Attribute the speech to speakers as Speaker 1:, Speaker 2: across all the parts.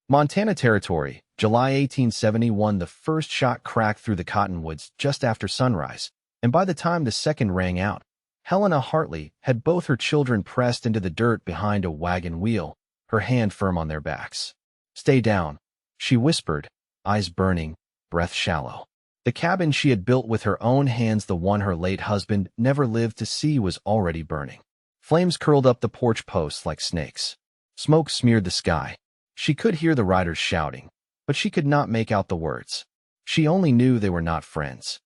Speaker 1: Montana Territory, July 1871. The first shot cracked through the cottonwoods just after sunrise, and by the time the second rang out, Helena Hartley had both her children pressed into the dirt behind a wagon wheel, her hand firm on their backs. "Stay down," she whispered, eyes burning, breath shallow. The cabin she had built with her own hands, the one her late husband never lived to see, was already burning. Flames curled up the porch posts like snakes. Smoke smeared the sky. She could hear the riders shouting, but she could not make out the words. She only knew they were not friends.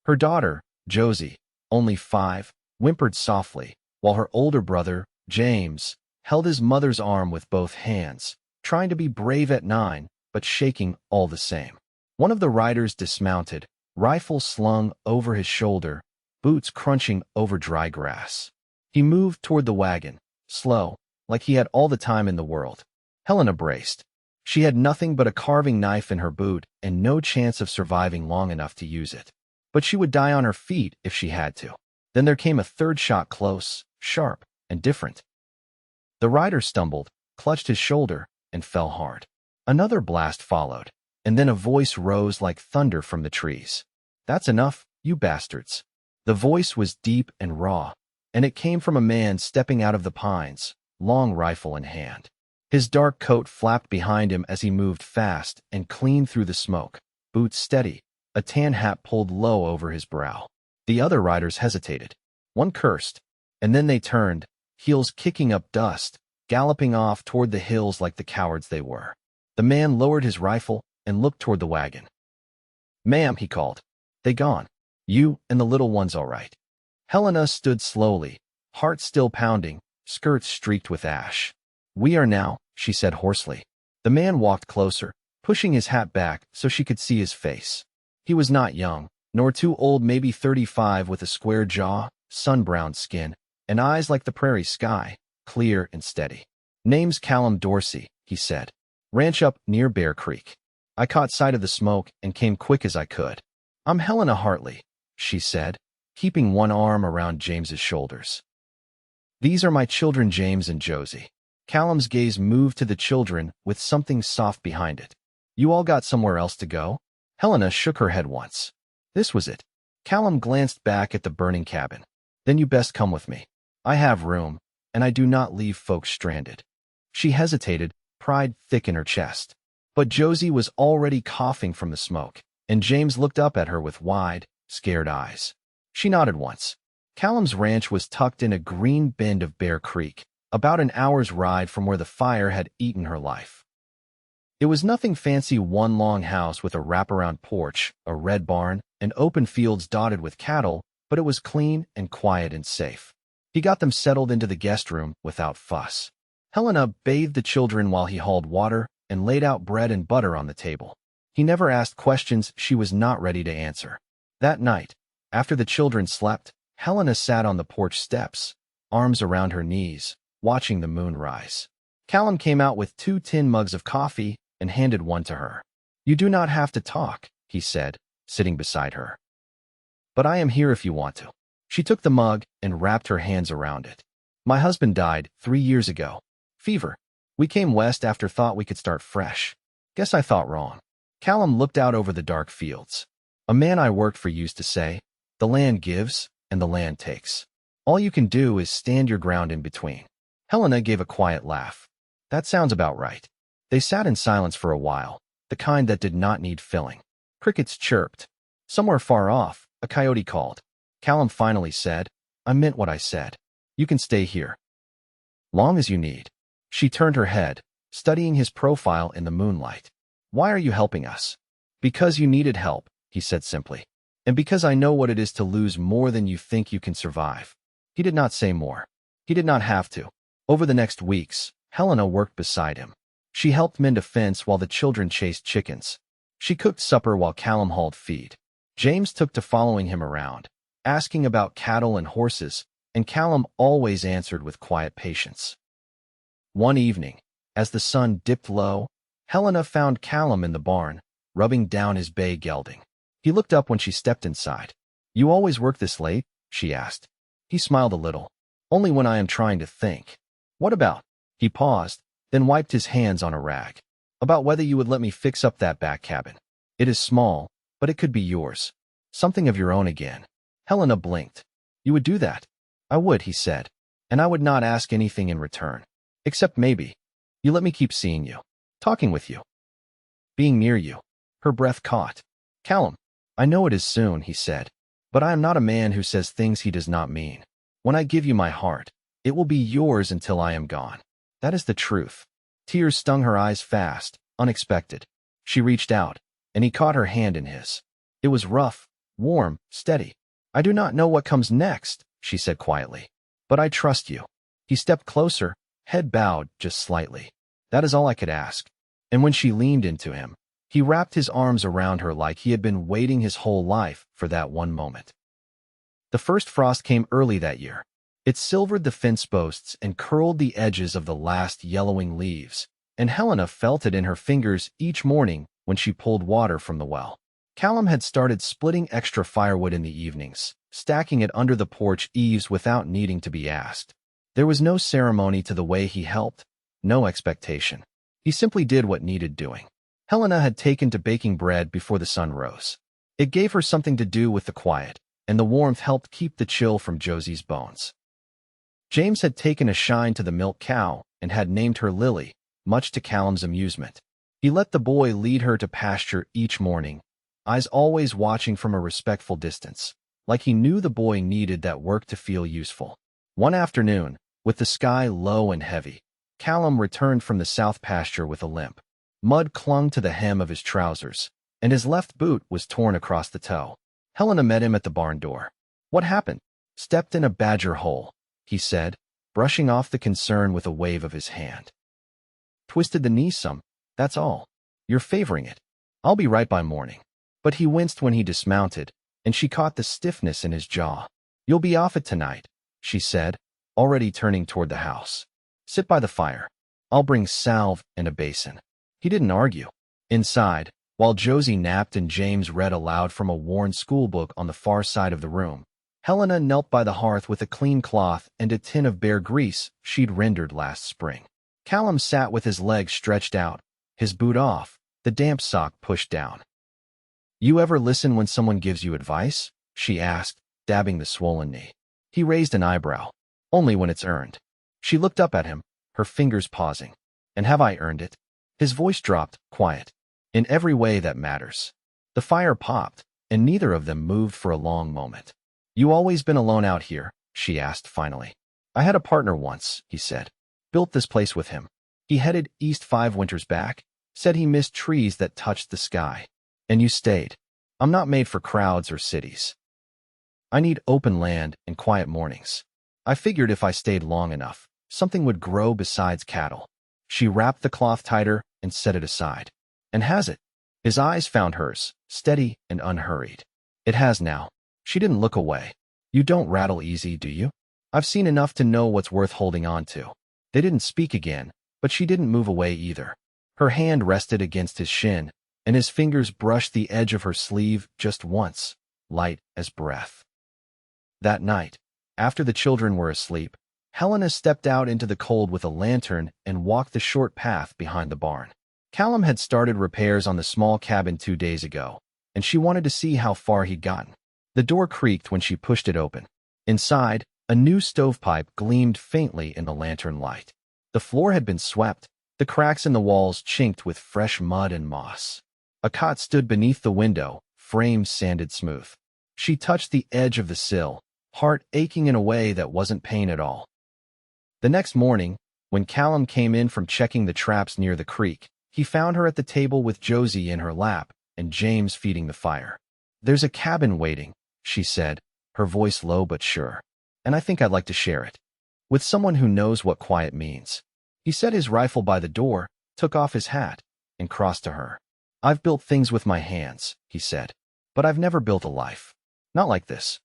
Speaker 1: Her daughter, Josie, only 5, whimpered softly, while her older brother, James, held his mother's arm with both hands, trying to be brave at 9, but shaking all the same. One of the riders dismounted, rifle slung over his shoulder, boots crunching over dry grass. He moved toward the wagon, slow, like he had all the time in the world. Helena braced. She had nothing but a carving knife in her boot and no chance of surviving long enough to use it. But she would die on her feet if she had to. Then there came a third shot, close, sharp, and different. The rider stumbled, clutched his shoulder, and fell hard. Another blast followed, and then a voice rose like thunder from the trees. "That's enough, you bastards." The voice was deep and raw, and it came from a man stepping out of the pines, long rifle in hand. His dark coat flapped behind him as he moved fast and clean through the smoke, boots steady, a tan hat pulled low over his brow. The other riders hesitated. One cursed, and then they turned, heels kicking up dust, galloping off toward the hills like the cowards they were. The man lowered his rifle and looked toward the wagon. "Ma'am," he called. "They gone. You and the little ones all right?" Helena stood slowly, heart still pounding, skirts streaked with ash. "We are now," she said hoarsely. The man walked closer, pushing his hat back so she could see his face. He was not young, nor too old, maybe 35, with a square jaw, sun-browned skin, and eyes like the prairie sky, clear and steady. "Name's Callum Dorsey," he said. "Ranch up near Bear Creek. I caught sight of the smoke and came quick as I could." "I'm Helena Hartley," she said, keeping one arm around James's shoulders. "These are my children, James and Josie." Callum's gaze moved to the children with something soft behind it. "You all got somewhere else to go?" Helena shook her head once. This was it. Callum glanced back at the burning cabin. "Then you best come with me. I have room, and I do not leave folks stranded." She hesitated, pride thick in her chest. But Josie was already coughing from the smoke, and James looked up at her with wide, scared eyes. She nodded once. Callum's ranch was tucked in a green bend of Bear Creek, about an hour's ride from where the fire had eaten her life. It was nothing fancy, one long house with a wraparound porch, a red barn, and open fields dotted with cattle, but it was clean and quiet and safe. He got them settled into the guest room without fuss. Helena bathed the children while he hauled water and laid out bread and butter on the table. He never asked questions she was not ready to answer. That night, after the children slept, Helena sat on the porch steps, arms around her knees, watching the moon rise. Callum came out with 2 tin mugs of coffee and handed one to her. "You do not have to talk," he said, sitting beside her. "But I am here if you want to." She took the mug and wrapped her hands around it. "My husband died 3 years ago. Fever. We came west after thought we could start fresh. Guess I thought wrong." Callum looked out over the dark fields. "A man I worked for used to say, 'The land gives and the land takes. All you can do is stand your ground in between.'" Helena gave a quiet laugh. "That sounds about right." They sat in silence for a while, the kind that did not need filling. Crickets chirped. Somewhere far off, a coyote called. Callum finally said, "I meant what I said. You can stay here. Long as you need." She turned her head, studying his profile in the moonlight. "Why are you helping us?" "Because you needed help," he said simply. "And because I know what it is to lose more than you think you can survive." He did not say more. He did not have to. Over the next weeks, Helena worked beside him. She helped mend a fence while the children chased chickens. She cooked supper while Callum hauled feed. James took to following him around, asking about cattle and horses, and Callum always answered with quiet patience. One evening, as the sun dipped low, Helena found Callum in the barn, rubbing down his bay gelding. He looked up when she stepped inside. "You always work this late?" she asked. He smiled a little. "Only when I am trying to think." "What about?" He paused, then wiped his hands on a rag. About whether you would let me fix up that back cabin. It is small, but it could be yours. Something of your own again. Helena blinked. You would do that? I would, he said. And I would not ask anything in return. Except maybe. You let me keep seeing you. Talking with you. Being near you. Her breath caught. Callum, I know it is soon, he said. But I am not a man who says things he does not mean. When I give you my heart, it will be yours until I am gone. That is the truth. Tears stung her eyes fast, unexpected. She reached out, and he caught her hand in his. It was rough, warm, steady. I do not know what comes next, she said quietly. But I trust you. He stepped closer, head bowed just slightly. That is all I could ask. And when she leaned into him, he wrapped his arms around her like he had been waiting his whole life for that one moment. The first frost came early that year. It silvered the fence posts and curled the edges of the last yellowing leaves, and Helena felt it in her fingers each morning when she pulled water from the well. Callum had started splitting extra firewood in the evenings, stacking it under the porch eaves without needing to be asked. There was no ceremony to the way he helped, no expectation. He simply did what needed doing. Helena had taken to baking bread before the sun rose. It gave her something to do with the quiet, and the warmth helped keep the chill from Josie's bones. James had taken a shine to the milk cow and had named her Lily, much to Callum's amusement. He let the boy lead her to pasture each morning, eyes always watching from a respectful distance, like he knew the boy needed that work to feel useful. One afternoon, with the sky low and heavy, Callum returned from the south pasture with a limp. Mud clung to the hem of his trousers, and his left boot was torn across the toe. Helena met him at the barn door. What happened? Stepped in a badger hole, he said, brushing off the concern with a wave of his hand. Twisted the knee some, that's all. You're favoring it. I'll be right by morning. But he winced when he dismounted, and she caught the stiffness in his jaw. You'll be off it tonight, she said, already turning toward the house. Sit by the fire. I'll bring salve and a basin. He didn't argue. Inside, while Josie napped and James read aloud from a worn schoolbook on the far side of the room, Helena knelt by the hearth with a clean cloth and a tin of bear grease she'd rendered last spring. Callum sat with his legs stretched out, his boot off, the damp sock pushed down. You ever listen when someone gives you advice? She asked, dabbing the swollen knee. He raised an eyebrow. Only when it's earned. She looked up at him, her fingers pausing. And have I earned it? His voice dropped, quiet. In every way that matters. The fire popped, and neither of them moved for a long moment. You always been alone out here? She asked finally. I had a partner once, he said. Built this place with him. He headed east 5 winters back, said he missed trees that touched the sky. And you stayed. I'm not made for crowds or cities. I need open land and quiet mornings. I figured if I stayed long enough, something would grow besides cattle. She wrapped the cloth tighter and set it aside. And has it? His eyes found hers, steady and unhurried. It has now. She didn't look away. You don't rattle easy, do you? I've seen enough to know what's worth holding on to. They didn't speak again, but she didn't move away either. Her hand rested against his shin, and his fingers brushed the edge of her sleeve just once, light as breath. That night, after the children were asleep, Helena stepped out into the cold with a lantern and walked the short path behind the barn. Callum had started repairs on the small cabin 2 days ago, and she wanted to see how far he'd gotten. The door creaked when she pushed it open. Inside, a new stovepipe gleamed faintly in the lantern light. The floor had been swept, the cracks in the walls chinked with fresh mud and moss. A cot stood beneath the window, frame sanded smooth. She touched the edge of the sill, heart aching in a way that wasn't pain at all. The next morning, when Callum came in from checking the traps near the creek, he found her at the table with Josie in her lap and James feeding the fire. There's a cabin waiting, she said, her voice low but sure. And I think I'd like to share it. With someone who knows what quiet means. He set his rifle by the door, took off his hat, and crossed to her. I've built things with my hands, he said. But I've never built a life. Not like this.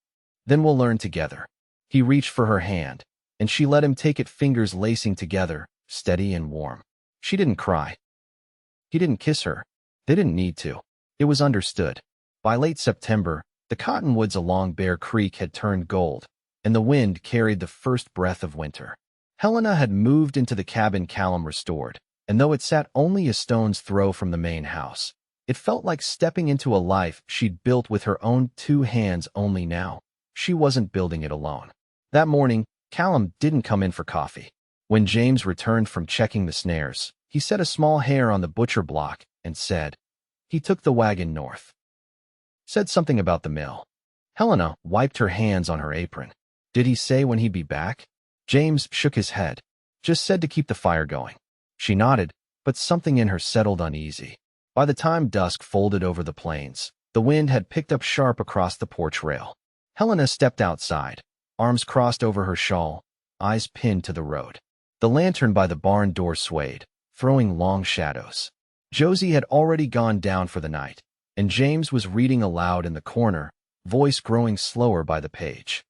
Speaker 1: Then we'll learn together. He reached for her hand, and she let him take it, fingers lacing together, steady and warm. She didn't cry. He didn't kiss her. They didn't need to. It was understood. By late September, the cottonwoods along Bear Creek had turned gold, and the wind carried the first breath of winter. Helena had moved into the cabin Callum restored, and though it sat only a stone's throw from the main house, it felt like stepping into a life she'd built with her own 2 hands. Only now, she wasn't building it alone. That morning, Callum didn't come in for coffee. When James returned from checking the snares, he set a small hare on the butcher block and said, "He took the wagon north." Said something about the mill. Helena wiped her hands on her apron. "Did he say when he'd be back?" James shook his head. "Just said to keep the fire going." She nodded, but something in her settled uneasy. By the time dusk folded over the plains, the wind had picked up sharp across the porch rail. Helena stepped outside, arms crossed over her shawl, eyes pinned to the road. The lantern by the barn door swayed, throwing long shadows. Josie had already gone down for the night, and James was reading aloud in the corner, voice growing slower by the page.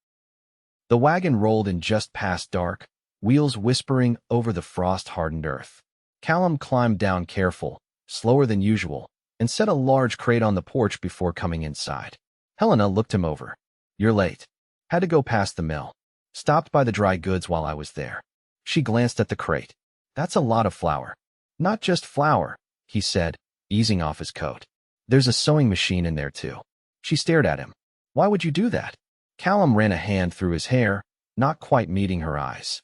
Speaker 1: The wagon rolled in just past dark, wheels whispering over the frost-hardened earth. Callum climbed down careful, slower than usual, and set a large crate on the porch before coming inside. Helena looked him over. "You're late. Had to go past the mill. Stopped by the dry goods while I was there." She glanced at the crate. "That's a lot of flour." "Not just flour," he said, easing off his coat. "There's a sewing machine in there too." She stared at him. "Why would you do that?" Callum ran a hand through his hair, not quite meeting her eyes.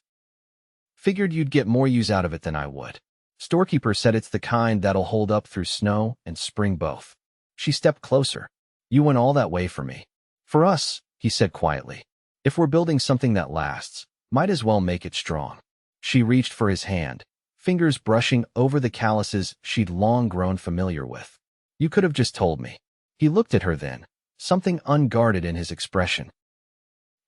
Speaker 1: "Figured you'd get more use out of it than I would. Storekeeper said it's the kind that'll hold up through snow and spring both." She stepped closer. "You went all that way for me." "For us," he said quietly. "If we're building something that lasts, might as well make it strong." She reached for his hand, fingers brushing over the calluses she'd long grown familiar with. "You could have just told me." He looked at her then, something unguarded in his expression.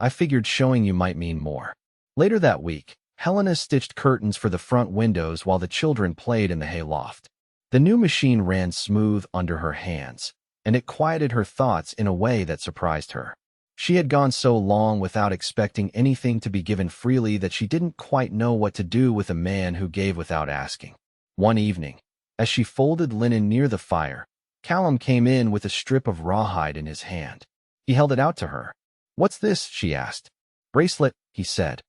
Speaker 1: "I figured showing you might mean more." Later that week, Helena stitched curtains for the front windows while the children played in the hayloft. The new machine ran smooth under her hands, and it quieted her thoughts in a way that surprised her. She had gone so long without expecting anything to be given freely that she didn't quite know what to do with a man who gave without asking. One evening, as she folded linen near the fire, Callum came in with a strip of rawhide in his hand. He held it out to her. "What's this?" she asked. "Bracelet," he said.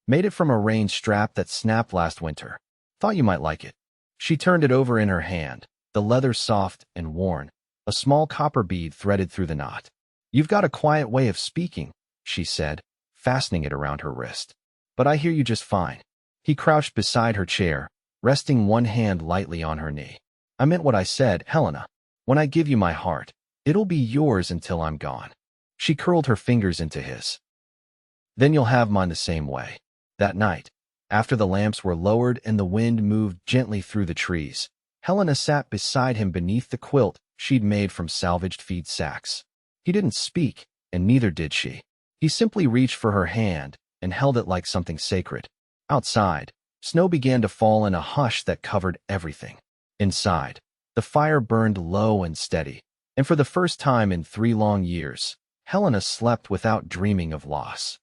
Speaker 1: "Made it from a range strap that snapped last winter. Thought you might like it." She turned it over in her hand, the leather soft and worn, a small copper bead threaded through the knot. "You've got a quiet way of speaking," she said, fastening it around her wrist. "But I hear you just fine." He crouched beside her chair, resting one hand lightly on her knee. "I meant what I said, Helena. When I give you my heart, it'll be yours until I'm gone." She curled her fingers into his. "Then you'll have mine the same way." That night, after the lamps were lowered and the wind moved gently through the trees, Helena sat beside him beneath the quilt she'd made from salvaged feed sacks. He didn't speak, and neither did she. He simply reached for her hand and held it like something sacred. Outside, snow began to fall in a hush that covered everything. Inside, the fire burned low and steady, and for the first time in 3 long years, Helena slept without dreaming of loss.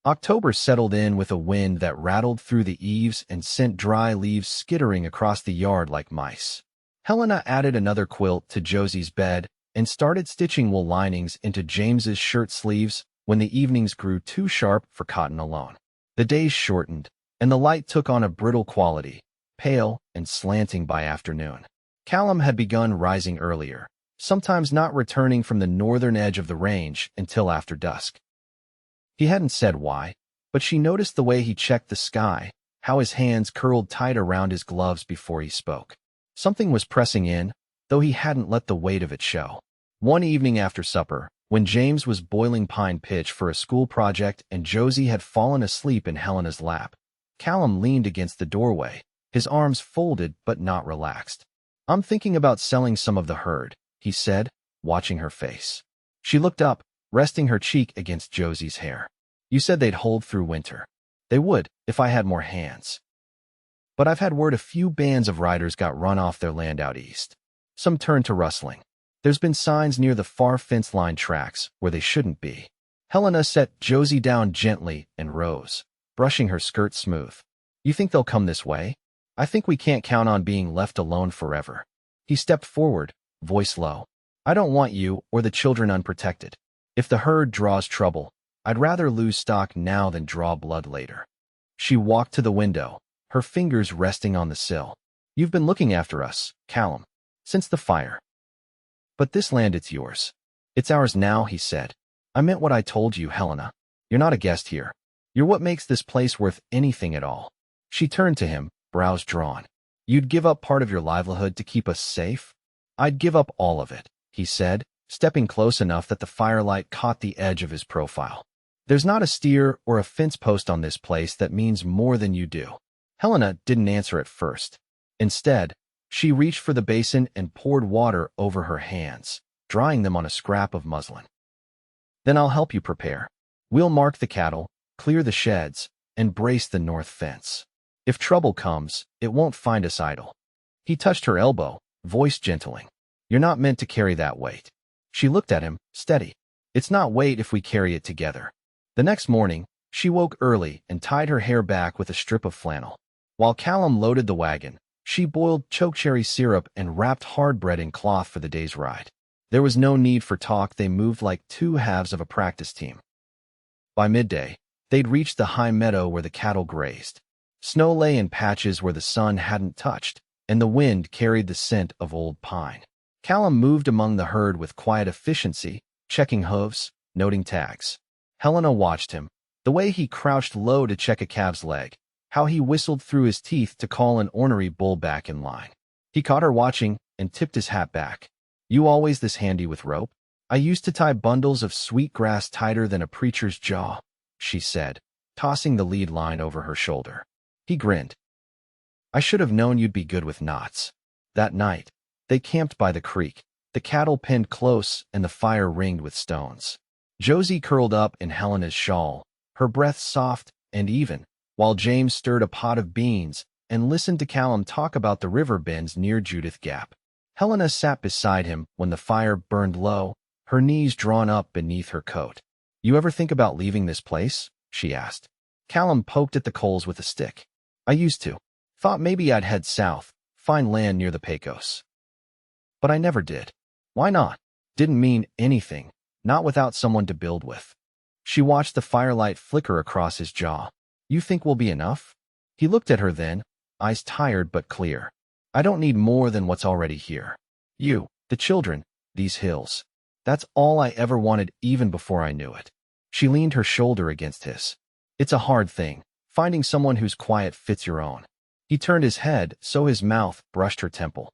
Speaker 1: October settled in with a wind that rattled through the eaves and sent dry leaves skittering across the yard like mice. Helena added another quilt to Josie's bed and started stitching wool linings into James's shirt sleeves when the evenings grew too sharp for cotton alone. The days shortened, and the light took on a brittle quality, pale and slanting by afternoon. Callum had begun rising earlier, sometimes not returning from the northern edge of the range until after dusk. He hadn't said why, but she noticed the way he checked the sky, how his hands curled tight around his gloves before he spoke. Something was pressing in, though he hadn't let the weight of it show. One evening after supper, when James was boiling pine pitch for a school project and Josie had fallen asleep in Helena's lap, Callum leaned against the doorway, his arms folded but not relaxed. "I'm thinking about selling some of the herd," he said, watching her face. She looked up, resting her cheek against Josie's hair. "You said they'd hold through winter." "They would, if I had more hands. But I've had word a few bands of riders got run off their land out east. Some turned to rustling. There's been signs near the far fence line tracks where they shouldn't be." Helena set Josie down gently and rose, brushing her skirt smooth. "You think they'll come this way? I think we can't count on being left alone forever." He stepped forward, voice low. "I don't want you or the children unprotected. If the herd draws trouble, I'd rather lose stock now than draw blood later." She walked to the window, her fingers resting on the sill. "You've been looking after us, Callum, since the fire. But this land, it's yours." "It's ours now," he said. "I meant what I told you, Helena. You're not a guest here. You're what makes this place worth anything at all." She turned to him, brows drawn. "You'd give up part of your livelihood to keep us safe?" "I'd give up all of it," he said, stepping close enough that the firelight caught the edge of his profile. "There's not a steer or a fence post on this place that means more than you do." Helena didn't answer at first. Instead, she reached for the basin and poured water over her hands, drying them on a scrap of muslin. "Then I'll help you prepare. We'll mark the cattle, clear the sheds, and brace the north fence. If trouble comes, it won't find us idle." He touched her elbow, voice gentling. "You're not meant to carry that weight." She looked at him, steady. "It's not weight if we carry it together." The next morning, she woke early and tied her hair back with a strip of flannel. While Callum loaded the wagon, she boiled chokecherry syrup and wrapped hard bread in cloth for the day's ride. There was no need for talk. They moved like two halves of a practice team. By midday, they'd reached the high meadow where the cattle grazed. Snow lay in patches where the sun hadn't touched, and the wind carried the scent of old pine. Callum moved among the herd with quiet efficiency, checking hooves, noting tags. Helena watched him, the way he crouched low to check a calf's leg, how he whistled through his teeth to call an ornery bull back in line. He caught her watching and tipped his hat back. "You always this handy with rope?" "I used to tie bundles of sweet grass tighter than a preacher's jaw," she said, tossing the lead line over her shoulder. He grinned. "I should have known you'd be good with knots." That night, they camped by the creek, the cattle penned close and the fire ringed with stones. Josie curled up in Helena's shawl, her breath soft and even, while James stirred a pot of beans and listened to Callum talk about the river bends near Judith Gap. Helena sat beside him when the fire burned low, her knees drawn up beneath her coat. "You ever think about leaving this place?" she asked. Callum poked at the coals with a stick. "I used to. Thought maybe I'd head south, find land near the Pecos. But I never did." "Why not?" "Didn't mean anything, not without someone to build with." She watched the firelight flicker across his jaw. "You think we'll be enough?" He looked at her then, eyes tired but clear. "I don't need more than what's already here. You, the children, these hills. That's all I ever wanted even before I knew it." She leaned her shoulder against his. "It's a hard thing, finding someone whose quiet fits your own." He turned his head so his mouth brushed her temple.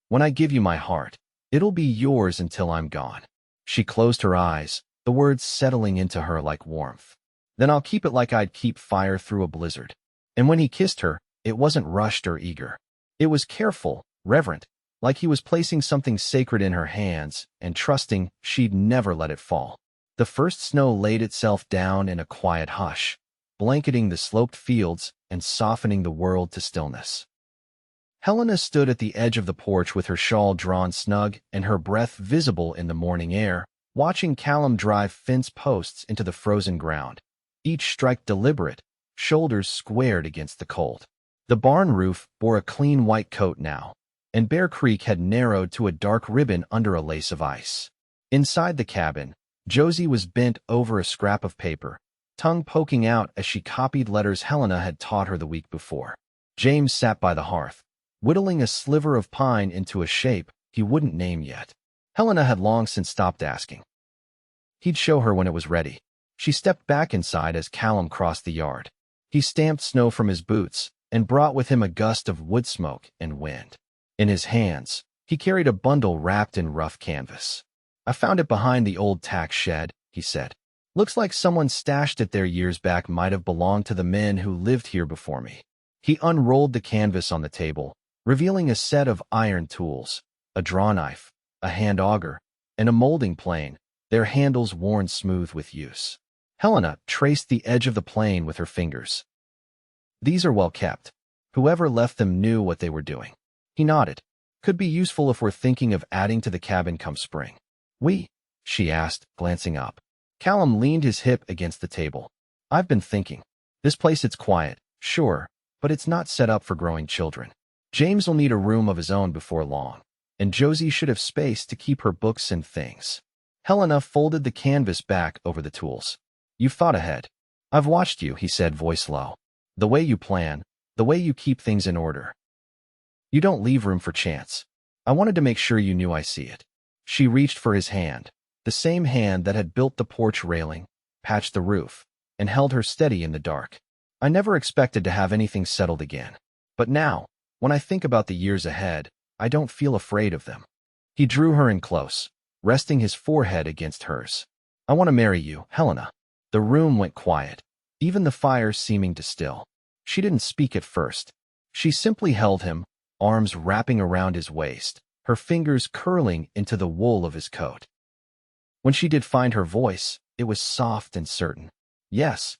Speaker 1: "When I give you my heart, it'll be yours until I'm gone." She closed her eyes, the words settling into her like warmth. "Then I'll keep it like I'd keep fire through a blizzard." And when he kissed her, it wasn't rushed or eager. It was careful, reverent, like he was placing something sacred in her hands and trusting she'd never let it fall. The first snow laid itself down in a quiet hush, blanketing the sloped fields and softening the world to stillness. Helena stood at the edge of the porch with her shawl drawn snug and her breath visible in the morning air, watching Callum drive fence posts into the frozen ground, each strike deliberate, shoulders squared against the cold. The barn roof bore a clean white coat now, and Bear Creek had narrowed to a dark ribbon under a lace of ice. Inside the cabin, Josie was bent over a scrap of paper, tongue poking out as she copied letters Helena had taught her the week before. James sat by the hearth, whittling a sliver of pine into a shape he wouldn't name yet. Helena had long since stopped asking. He'd show her when it was ready. She stepped back inside as Callum crossed the yard. He stamped snow from his boots and brought with him a gust of wood smoke and wind. In his hands, he carried a bundle wrapped in rough canvas. "I found it behind the old tack shed," he said. "Looks like someone stashed it there years back. Might have belonged to the men who lived here before me." He unrolled the canvas on the table, revealing a set of iron tools, a draw knife, a hand auger, and a molding plane, their handles worn smooth with use. Helena traced the edge of the plane with her fingers. "These are well kept. Whoever left them knew what they were doing." He nodded. "Could be useful if we're thinking of adding to the cabin come spring." "We?" she asked, glancing up. Callum leaned his hip against the table. "I've been thinking. This place, it's quiet, sure, but it's not set up for growing children. James will need a room of his own before long, and Josie should have space to keep her books and things." Helena folded the canvas back over the tools. "You've thought ahead." "I've watched you," he said, voice low. "The way you plan, The way you keep things in order. You don't leave room for chance. I wanted to make sure you knew I see it. She reached for his hand, the same hand that had built the porch railing, patched the roof, and held her steady in the dark. I never expected to have anything settled again. But now, when I think about the years ahead, I don't feel afraid of them. He drew her in close, resting his forehead against hers. I want to marry you, Helena. The room went quiet, even the fire seeming to still. She didn't speak at first. She simply held him, arms wrapping around his waist, her fingers curling into the wool of his coat. When she did find her voice, it was soft and certain. Yes.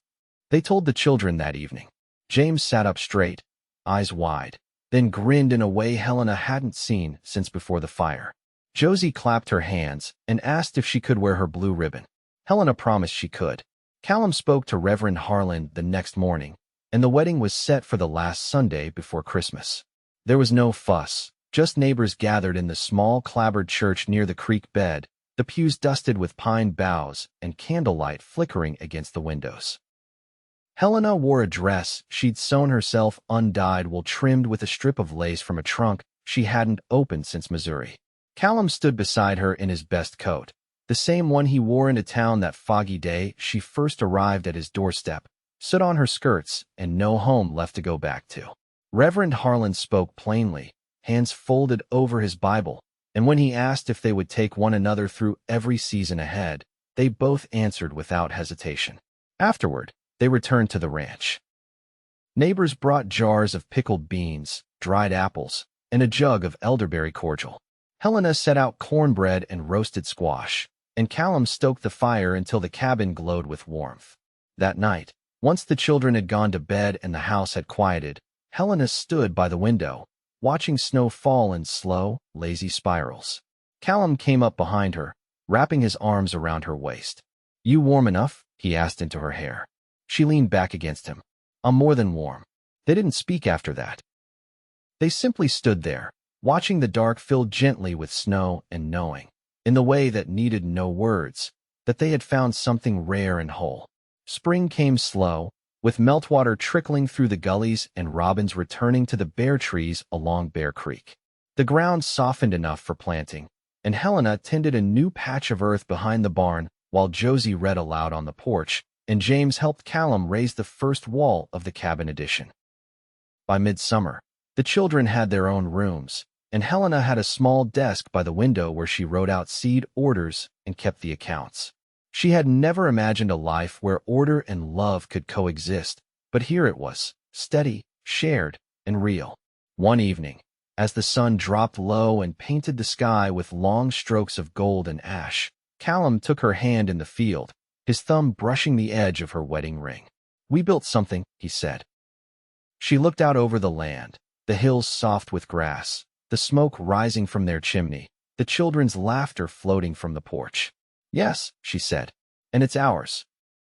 Speaker 1: They told the children that evening. James sat up straight, eyes wide, then grinned in a way Helena hadn't seen since before the fire. Josie clapped her hands and asked if she could wear her blue ribbon. Helena promised she could. Callum spoke to Reverend Harlan the next morning, and the wedding was set for the last Sunday before Christmas. There was no fuss, just neighbors gathered in the small clapboard church near the creek bed, the pews dusted with pine boughs and candlelight flickering against the windows. Helena wore a dress she'd sewn herself undyed wool trimmed with a strip of lace from a trunk she hadn't opened since Missouri. Callum stood beside her in his best coat, the same one he wore into town that foggy day she first arrived at his doorstep, stood on her skirts and no home left to go back to. Reverend Harlan spoke plainly, hands folded over his Bible, and when he asked if they would take one another through every season ahead, they both answered without hesitation. Afterward, they returned to the ranch. Neighbors brought jars of pickled beans, dried apples, and a jug of elderberry cordial. Helena set out cornbread and roasted squash, and Callum stoked the fire until the cabin glowed with warmth. That night, once the children had gone to bed and the house had quieted, Helena stood by the window, watching snow fall in slow, lazy spirals. Callum came up behind her, wrapping his arms around her waist. "You warm enough?" he asked into her hair. She leaned back against him. "I'm more than warm." They didn't speak after that. They simply stood there, watching the dark fill gently with snow and knowing, in the way that needed no words, that they had found something rare and whole. Spring came slow, with meltwater trickling through the gullies and robins returning to the bare trees along Bear Creek. The ground softened enough for planting, and Helena tended a new patch of earth behind the barn while Josie read aloud on the porch, and James helped Callum raise the first wall of the cabin addition. By midsummer, the children had their own rooms, and Helena had a small desk by the window where she wrote out seed orders and kept the accounts. She had never imagined a life where order and love could coexist, but here it was, steady, shared, and real. One evening, as the sun dropped low and painted the sky with long strokes of gold and ash, Callum took her hand in the field, his thumb brushing the edge of her wedding ring. "We built something," he said. She looked out over the land, the hills soft with grass, the smoke rising from their chimney, the children's laughter floating from the porch. "Yes," she said, "and it's ours."